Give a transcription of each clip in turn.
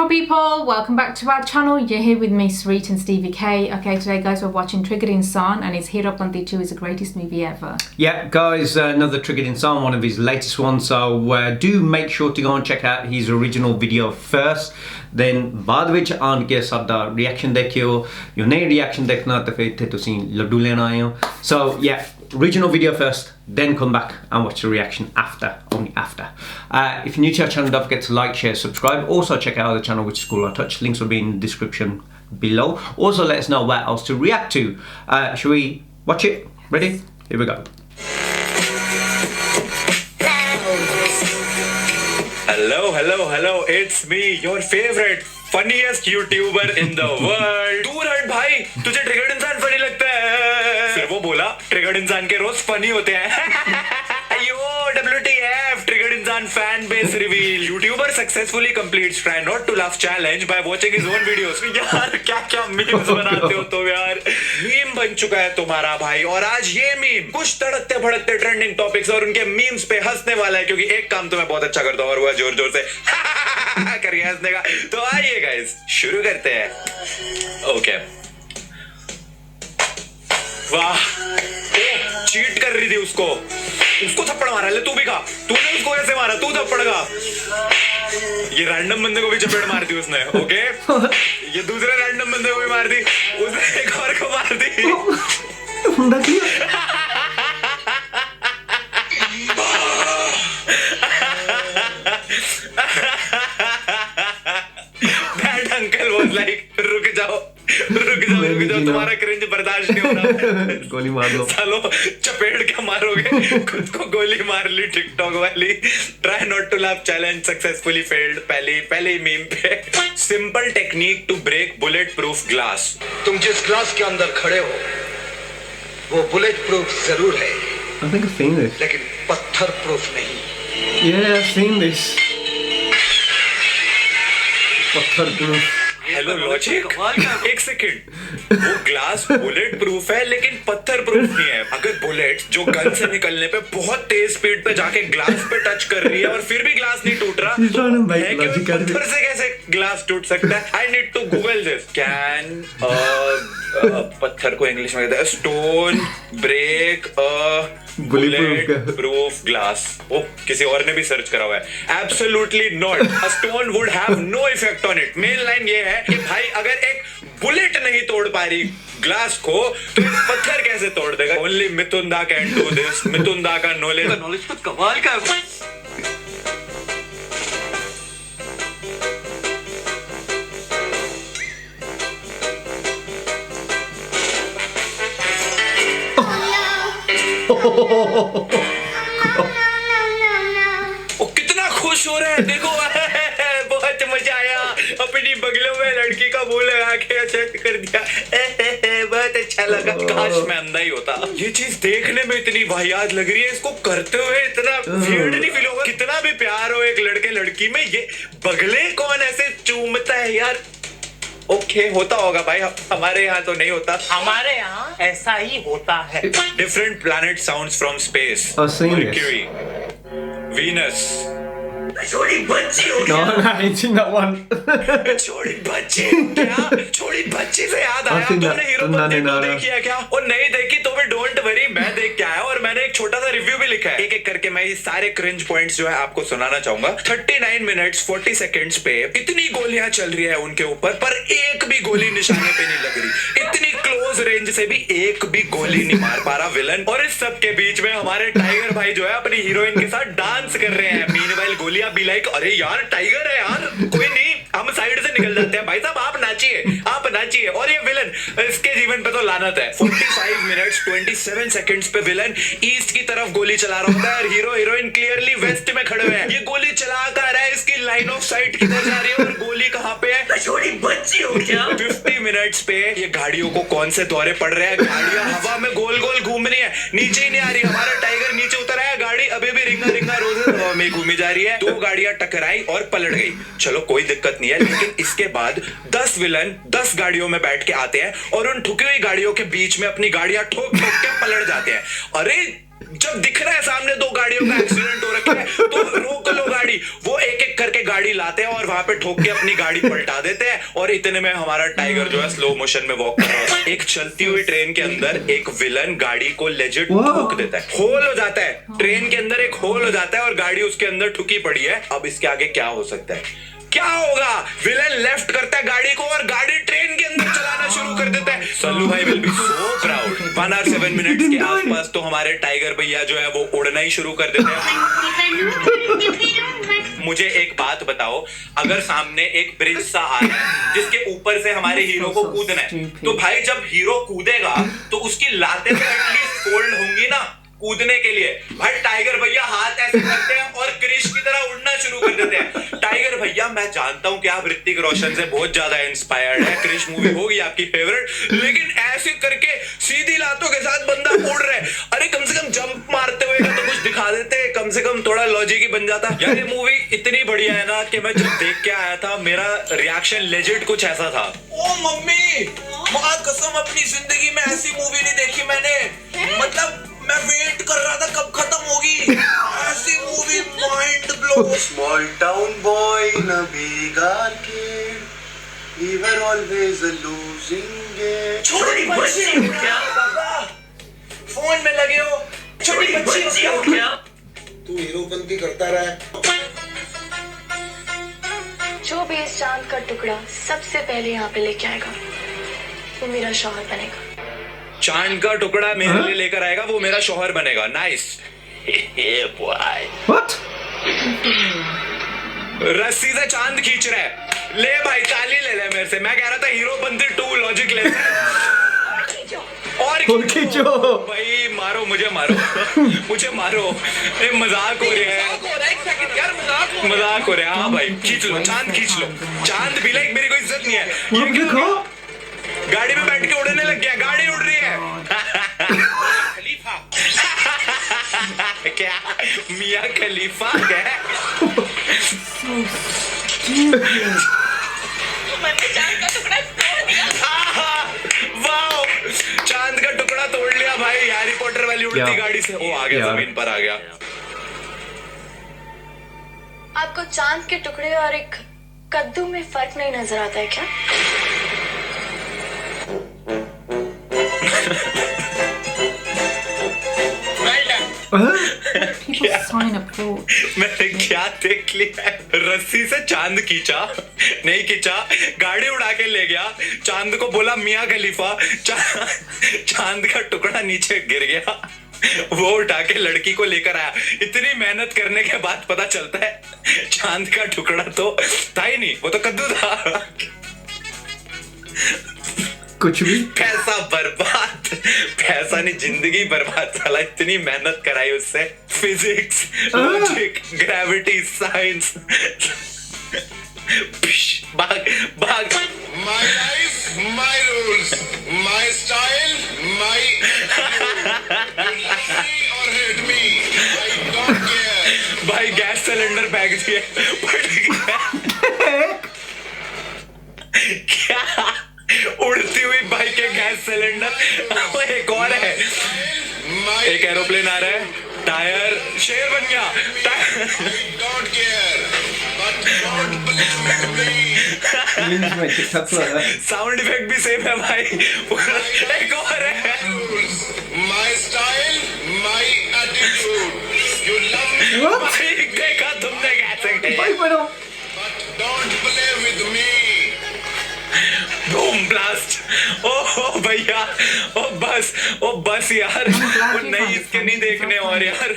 Hello people, welcome back to our channel. You're here with me, Sarit and Stevie K. Okay, today guys we're watching Triggered Insan and his Heerapanthy 2 is the greatest movie ever. Yeah guys, another Triggered Insan, one of his latest ones, so do make sure to go and check out his original video first, then बाद विच आन के सादा reaction देखियो, जो नए reaction देखना तो फिर थे तुसी लड्डू लेना आए हो. So yeah, original video first, then come back and watch the reaction after, only after. If you're new to our channel, don't forget to like, share, subscribe. Also check out our channel which is School on Touch, links will be in the description below. Also let us know what else to react to. Shall we watch it? Ready? Here we go. Hello, it's me, your favorite, funniest YouTuber in the world. दूर हट भाई, तुझे triggered इंसान funny लगता है? फिर वो बोला, ट्रिगर्ड इंसान के रोज फनी होते हैं. Yo, WTF, ट्रिगर्ड इंसान fan base reveal. YouTuber successfully completes try not to laugh challenge by watching his own videos. यार क्या memes बनाते हो तुम यार. Meme बन चुका है तुम्हारा भाई, और आज ये meme कुछ तड़कते भड़कते ट्रेंडिंग टॉपिक्स और उनके मीम्स पे हंसने वाला है, क्योंकि एक काम तो मैं बहुत अच्छा करता हूँ और वो है जोर से करिए हंसने का. तो आइए गाइस शुरू करते हैं. ओके, वाह, चीट कर रही थी उसको थप्पड़ मारा. ले तू भी खा. तूने उसको कैसे मारा? तू थप्पड़ खा. ये रैंडम बंदे को भी चपेट मार दी उसने. ओके, ये दूसरे रैंडम बंदे को भी मार दी. उसने एक और को मार दी. That uncle was like, रुक जाओ, तुम्हारा क्रिंज बर्दाश्त नहीं हो रहा. गोली मार लो सालो, चपेट क्या मारोगे? खुद को गोली मार ली टिकटॉक वाली. Try not to laugh challenge successfully failed. पहले ही मीम पे. Simple technique to break bullet proof glass. तुम जिस ग्लास के अंदर खड़े हो वो बुलेट प्रूफ जरूर है, I think I've seen this. लेकिन पत्थर प्रूफ नहीं. Yeah, I've seen this. पत्थर प्रूफ. हेलो लॉजिक, एक सेकंड. वो ग्लास बुलेट प्रूफ है लेकिन पत्थर प्रूफ नहीं है. अगर बुलेट जो गन से निकलने पे बहुत तेज स्पीड पे जाके ग्लास पे टच कर रही है और फिर भी ग्लास नहीं टूट रहा, पत्थर से कैसे ग्लास टूट सकता है? I need to Google this. Can पत्थर को इंग्लिश में कहते हैं stone break bullet proof glass. Oh, किसी और ने भी सर्च करा हुआ है. Absolutely not. A stone would have no effect on it. Main line ये है कि भाई अगर एक बुलेट नहीं तोड़ पा रही ग्लास को तो एक पत्थर कैसे तोड़ देगा? ओनली मिथुन दा कैन डू दिस. मिथुन दा का नॉलेज तो कमाल का है. ओ कितना खुश हो रहा है देखो. बहुत मजा आया. अपनी बगलों में लड़की का मुंह लगा के सेट कर दिया. बहुत अच्छा लगा. काश मैं अंधा ही होता. ये चीज देखने में इतनी वाहियात लग रही है, इसको करते हुए इतना वियर्ड नहीं फील होगा. कितना भी प्यार हो एक लड़के लड़की में, ये बगले कौन ऐसे चूमता है यार? ओके, होता होगा भाई, हमारे यहाँ तो नहीं होता. हमारे यहाँ ऐसा ही होता है. Different planet sounds from space. Mercury, Venus. छोटी बच्ची हो क्या? No, I ain't seen that one. छोटी बच्ची क्या? छोटी बच्ची से याद आया, तुमने हीरोपंती 2 देखी है क्या? और नहीं देखी तो फिर डोंट वरी, मैं देख के आया और मैंने एक छोटा सा रिव्यू भी लिखा है. एक एक करके मैं ये सारे क्रिंज पॉइंट्स जो है आपको सुनाना चाहूंगा. 39 मिनट्स 40 सेकेंड्स पे इतनी गोलियां चल रही है उनके ऊपर, पर एक भी गोली निशाने पे नहीं लग रही. इतनी क्लोज रेंज से भी एक भी गोली नहीं मार पा रहा विलन. और इस सब के बीच में हमारे टाइगर भाई जो है अपनी हीरोइन के साथ डांस कर रहे हैं. मीनवाइल गोलियां बी लाइक, अरे यार टाइगर है यार, कोई नहीं, हम साइड से निकल जाते हैं. भाई साहब आप नाचिए. और ये विलन, इसके जीवन पे तो लानत है. 45 मिनट्स 27 सेकंड्स पे विलन ईस्ट की तरफ गोली चला रहा होता है और हीरो हीरोइन क्लियरली वेस्ट में खड़े हुए हैं. ये गोली चला कर रहा है, इसकी लाइन ऑफ साइट किधर जा रही है और गोली कहां पे है? छोटी बच्ची हो क्या? 50 मिनट्स पे ये गाड़ियों को कौन से दौरे पड़ रहे हैं. गाड़ियां हवा में गोल गोल घूम रही है, नीचे ही नहीं आ रही. हमारा टाइगर नीचे उतर आया, गाड़ी अभी भी रिंगा रोज हवा में घूमी जा रही है. 2 गाड़ियां टकराई और पलट गई. चलो कोई दिक्कत नहीं है, लेकिन इसके बाद 10 विलन 10 गाड़ियों में बैठ के आते हैं और उन ठुकी हुई गाड़ियों के बीच में अपनी गाड़ियां ठोक के पलट जाते हैं. अरे जब दिख रहा है सामने दो गाड़ियों का एक्सीडेंट हो रखा है तो रोक लो गाड़ी। वो एक एक करके गाड़ी लाते हैं और वहां पे ठोक के अपनी गाड़ी पलटा देते हैं और इतने में हमारा टाइगर जो है स्लो मोशन में वॉक कर रहा है। एक चलती हुई ट्रेन के अंदर एक विलन गाड़ी को लेजिट ठोक देता है, होल हो जाता है, ट्रेन के अंदर एक होल हो जाता है और गाड़ी उसके अंदर ठुकी पड़ी है। अब इसके आगे क्या हो सकता है? क्या होगा? विलन लेफ्ट करता है गाड़ी को और गाड़ी ट्रेन के अंदर चलाना शुरू कर देता है। सल्लू भाई will be so proud. 1 hour 7 minutes के आसपास तो हमारे टाइगर भैया जो है वो उड़ना ही शुरू कर देते हैं। मुझे एक बात बताओ, अगर सामने एक ब्रिज सा आ रहा है जिसके ऊपर से हमारे हीरो को कूदना है, तो भाई जब हीरो कूदेगा तो उसकी लातें तो एटलीस्ट फोल्ड होंगी ना कूदने के लिए। भाई टाइगर भैया हाथ ऐसे करते हैं और क्रिश की तरह उड़ना शुरू कर देते हैं। टाइगर भैया, मैं जानता हूं कि आप ऋतिक रोशन से बहुत ज्यादा इंस्पायर्ड है, क्रिश मूवी होगी आपकी फेवरेट, लेकिन ऐसे करके सीधी लातों के साथ बंदा उड़ रहा है। अरे कम से कम जंप मारते हुए तो कुछ दिखा देते, कम से कम थोड़ा लॉजिक ही बन जाता। यार ये मूवी इतनी बढ़िया है ना कि मैं जब देख के आया था मेरा रिएक्शन लेजिट कुछ ऐसा था। ओ मम्मी, मां कसम अपनी जिंदगी में ऐसी मूवी नहीं देखी मैंने। मतलब मैं वेट कर रहा था कब खत्म होगी ऐसी movie. Mind blow. Small town boy in a big arcade. We were always a losing game. छोटी बच्ची हो क्या पापा? फोन में लगे हो? छोटी बच्ची हो क्या? तू हीरोपंती करता रहा। जो भी इस चांद का टुकड़ा सबसे पहले यहाँ पे लेके आएगा वो मेरा शौहर बनेगा। चांद का टुकड़ा मेरे लिए लेकर आएगा वो मेरा शौहर बनेगा। Nice boy. What? रस्सी से चांद खींच रहा है। ले भाई ताली ले ले मेरे से। मैं कह रहा था हीरो बंदी 2 लॉजिक ले और खींचो भाई। मारो मुझे, मारो मुझे मारो। ए मजाक हो रहा है, मजाक हो रहा है। हाँ भाई खींच लो, चांद खींच लो। चांद भी लाइक मेरी कोई इज्जत नहीं है। ये देखो गाड़ी में बैठ के उड़ने लग गया, गाड़ी उड़ रही है। क्या मियां खलीफा क्या? वाओ, चांद का टुकड़ा तोड़ लिया भाई हैरी पॉटर वाली उड़ती गाड़ी से। वो आ गया, जमीन पर आ गया। आपको चांद के टुकड़े और एक कद्दू में फर्क नहीं नजर आता है क्या? People sign up for. मैंने क्या देख लिया? रस्सी से चांद खींचा, नहीं खींचा, गाड़ी उड़ा के ले गया। चांद को बोला मियां खलीफा। चांद का टुकड़ा नीचे गिर गया, वो उठा के लड़की को लेकर आया। इतनी मेहनत करने के बाद पता चलता है चांद का टुकड़ा तो था ही नहीं, वो तो कद्दू था। कुछ भी पैसा बर्बाद, पैसा नहीं जिंदगी बर्बाद। साला इतनी मेहनत कराई उससे, फिजिक्स, लॉजिक, ग्रेविटी, साइंस। भाग भाग। My life, my rules, my style, my attitude. You love me or hate me, I don't care. भाई गैस सिलेंडर फेंक दिए। क्या उड़ती हुई बाइक के गैस सिलेंडर। एक और है, एक एरोप्लेन आ रहा है, टायर शेर बन गया। Don't care, but don't believe me. English में ठीक-ठाक तो है। साउंड इफेक्ट भी सेम है भाई। एक और है, Rules, my style, my attitude. You love me, भाई देखा तुमने कैसे? भाई बनो but don't play with me. Boom blast. Oh भैया, ओ बस यार, वो नहीं इसके नहीं देखने। और यार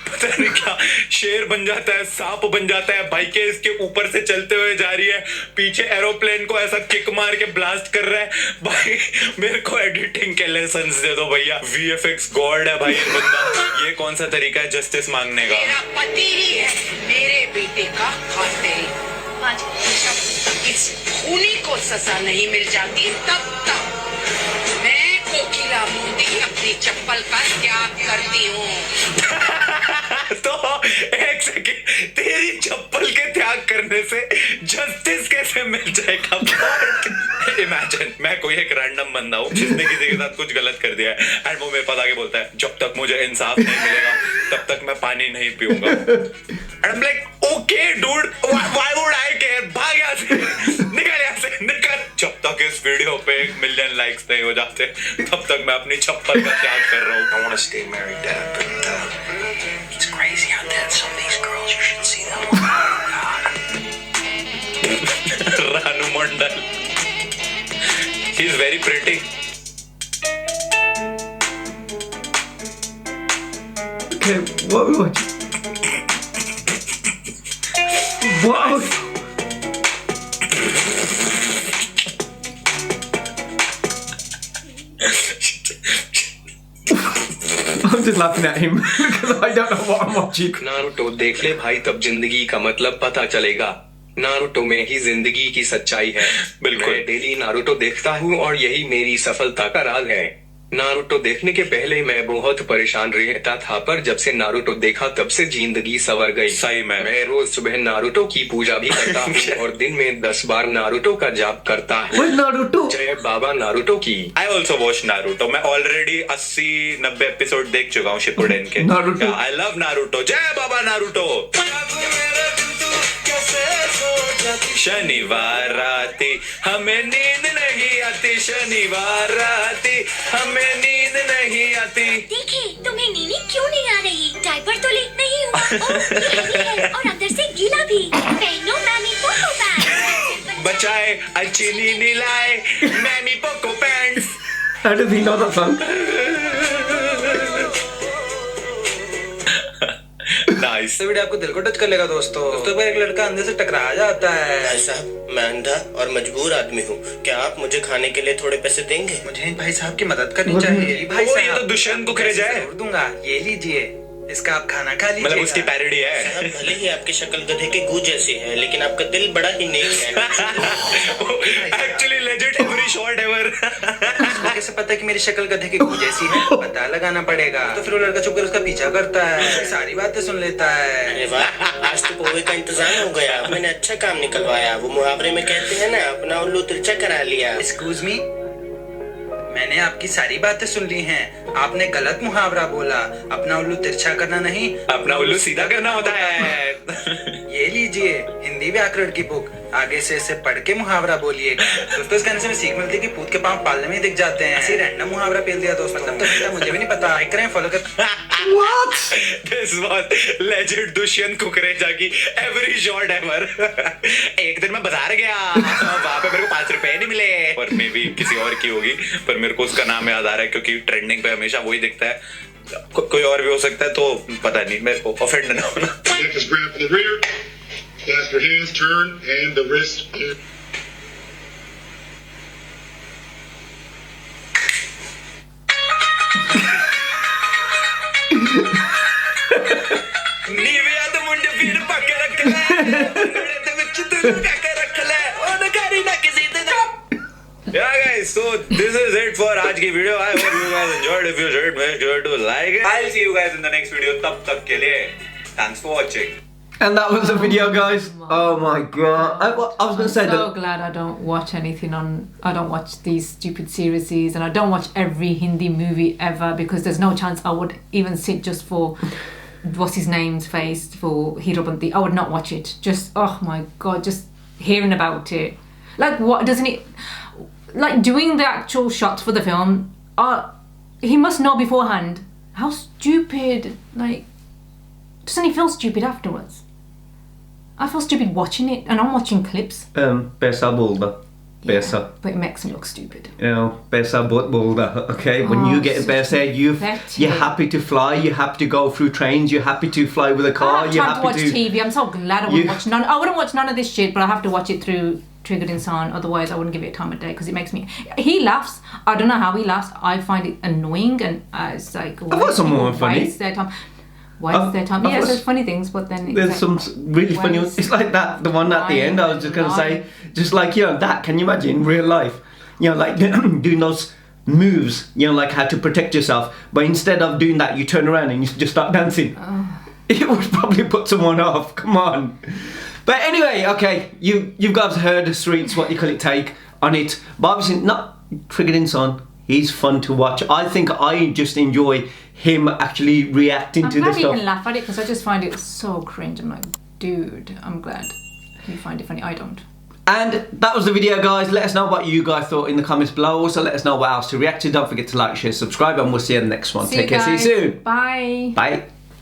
पता नहीं क्या शेर बन जाता है, सांप बन जाता है, बाइकें इसके ऊपर से चलते हुए जा रही है, पीछे एरोप्लेन को ऐसा किक मार के ब्लास्ट कर रहा है। भाई मेरे को एडिटिंग के लेसन्स दे दो भैया। VFX गॉड है भाई ये बंदा। ये कौन सा तरीका है जस्टिस मांगने का? मेरा पति ही है मेरे बेटे का खातिर। इस खूनी को सजा नहीं मिल जाती तब तक मैं कोकिला मोदी अपनी चप्पल का त्याग करती हूँ। तो एक सेकंड, तेरी चप्पल के त्याग करने से जस्टिस कैसे मिल जाएगा? इमेजिन इमेजिन मैं कोई एक रैंडम बंदा हूँ जिसने किसी के साथ कुछ गलत कर दिया है एंड वो मेरे पास आके बोलता है जब तक मुझे इंसाफ नहीं मिलेगा तब तक मैं पानी नहीं पीऊंगा and I am like okay dude why would I care भाग यहाँ से निकल यहाँ से निकल जब तक इस वीडियो पे 1 मिलियन लाइक्स नहीं हो जाते तब तक मैं अपनी चप्पल का त्याग कर रहा हूँ I want to stay married, Dad, but it's crazy out there. Some of these girls, you should see them. Ranu Mandal he is very pretty Okay, what are we watching? What? I'm just laughing at him because I don't know what I'm watching. Naruto देख ले भाई तब जिंदगी का मतलब पता चलेगा Naruto में ही जिंदगी की सच्चाई है बिल्कुल। मैं डेली नारुतो देखता हूँ और यही मेरी सफलता का राज है नारुतो देखने के पहले मैं बहुत परेशान रहता था पर जब से नारुतो देखा तब से जिंदगी संवर गई सही में। मैं रोज सुबह नारुतो की पूजा भी करता हूँ और दिन में 10 बार नारुतो का जाप करता हूँ Where's Naruto? जय बाबा नारुतो की आई ऑल्सो वॉच नारुतो मैं ऑलरेडी 80-90 एपिसोड देख चुका हूँ शिपुडेन के Naruto. आई लव नारुतो जय बाबा नारुतो शनिवार राती हमें नींद नहीं आती शनिवार राती हमें नींद नहीं आती देखिए तुम्हें नींद क्यों नहीं आ रही डायपर तो लीक नहीं हुआ ओह, ये heavy है और अंदर से गीला भी पहनो मैमी पोको पैंट्स बचाए अच्छी नींद लाए MamyPoko pants How does he know that song? Nice video आपको दिल को टच कर लेगा दोस्तों पर एक लड़का अंदर से टकरा जाता है भाई साहब मैं अंधा और मजबूर आदमी हूँ क्या आप मुझे खाने के लिए थोड़े पैसे देंगे मुझे भाई साहब की मदद करनी चाहिए भाई ओ, ये तो दुष्यंत कुकरेजा है। जरूर दूंगा ये लीजिए इसका आप खाना खा लीजिए मतलब उसकी पैरोडी है साहब भले ही आपकी शक्ल गधे के गू जैसी है लेकिन आपका दिल बड़ा ही नेक है actually legend every shot ever कैसे पता है कि मेरी शक्ल गधे के गू जैसी है पता लगाना पड़ेगा तो फिर वो लड़का छुप कर उसका पीछा करता है सारी बातें सुन लेता है अरे वाह आज तो पोहे का इंतजाम हो गया मैंने अच्छा काम निकलवाया वो मुहावरे में कहते हैं ना अपना उल्लू तिरछा करा लिया एक्सक्यूज मी मैंने आपकी सारी बातें सुन ली हैं आपने गलत मुहावरा बोला अपना उल्लू तिरछा करना नहीं अपना उल्लू सीधा करना होता है ये लीजिए हिंदी व्याकरण की बुक आगे से इसे पढ़ के मुहावरा बोलिएगा दोस्तों इस गाने से हमें सीख मिलती है कि पूत के पांव पालने में ही दिख जाते हैं ऐसे रैंडम मुहावरा पेल दिया दोस्तों मतलब तो मुझे भी नहीं पता लाइक करें फॉलो करें What? This was legend Dushyant Kukreja की every shot ever एक दिन मैं बाजार गया वहाँ पे मेरे को 5 रुपए नहीं मिले पर मे भी किसी और की होगी पर मेरे को उसका नाम याद आ रहा है क्योंकि ट्रेंडिंग पे हमेशा वही दिखता है कोई और भी हो सकता है तो पता नहीं मेरे को ऑफेंड ना होना Neck is grabbed from the rear. Clasp your hands, turn, and the wrist. Nivea तो मुंडे फिर पके रख ले मुंडे ते विच तू पके रख ले ओ नकारी ना किसी ते Yeah guys, so this is it for आज की video. I hope you guys enjoyed. If you did, make sure to like it. I'll see you guys in the next video. तब तक के लिए thanks for watching. And that was the video, guys. Oh my god. I was going to say I'm so that. glad I don't watch anything on. I don't watch these stupid series, and I don't watch every Hindi movie ever because there's no chance I would even sit just for what's his name's face for Herobanti. I would not watch it. Just oh my god, just hearing about it. Like what doesn't it? Like doing the actual shots for the film. He must know beforehand how stupid. Like, doesn't he feel stupid afterwards? I feel stupid watching it, and I'm watching clips. Pesa bulda. Pesa. But it makes me look stupid. You know, pesa but bulda. Okay, when you get a pesa, you're pathetic. happy to fly. You're happy to go through trains. You're happy to fly with a car. I have You're time to happy watch TV. I'm so glad I wouldn't watch none. I wouldn't watch none of this shit, but I have to watch it through Triggered Insan. Otherwise, I wouldn't give it a time of day because it makes me. He laughs. I don't know how he laughs. I find it annoying, and it's like. I thought some more funny. Waste their time. Waste their time. I Yes, thought- there's funny things, but then it's There's like, some really funny ones. It's like that, the one at the end. I was just going to say, just like, you know, that. Can you imagine in real life? You know, like doing those moves, you know, like how to protect yourself. But instead of doing that, you turn around and you just start dancing. It would probably put someone off. Come on. But anyway, okay, you guys heard Streets, what you call it take. on it. But obviously not Triggered Insan. He's fun to watch. I think I just enjoy him actually reacting to the I'm stuff. glad you can laugh at it because I just find it so cringe. I'm like, dude, I'm glad you find it funny. I don't. And that was the video, guys. Let us know what you guys thought in the comments below. Also, let us know what else to react to. Don't forget to like, share, subscribe, and we'll see you in the next one. Take care. See you soon. Bye. Bye.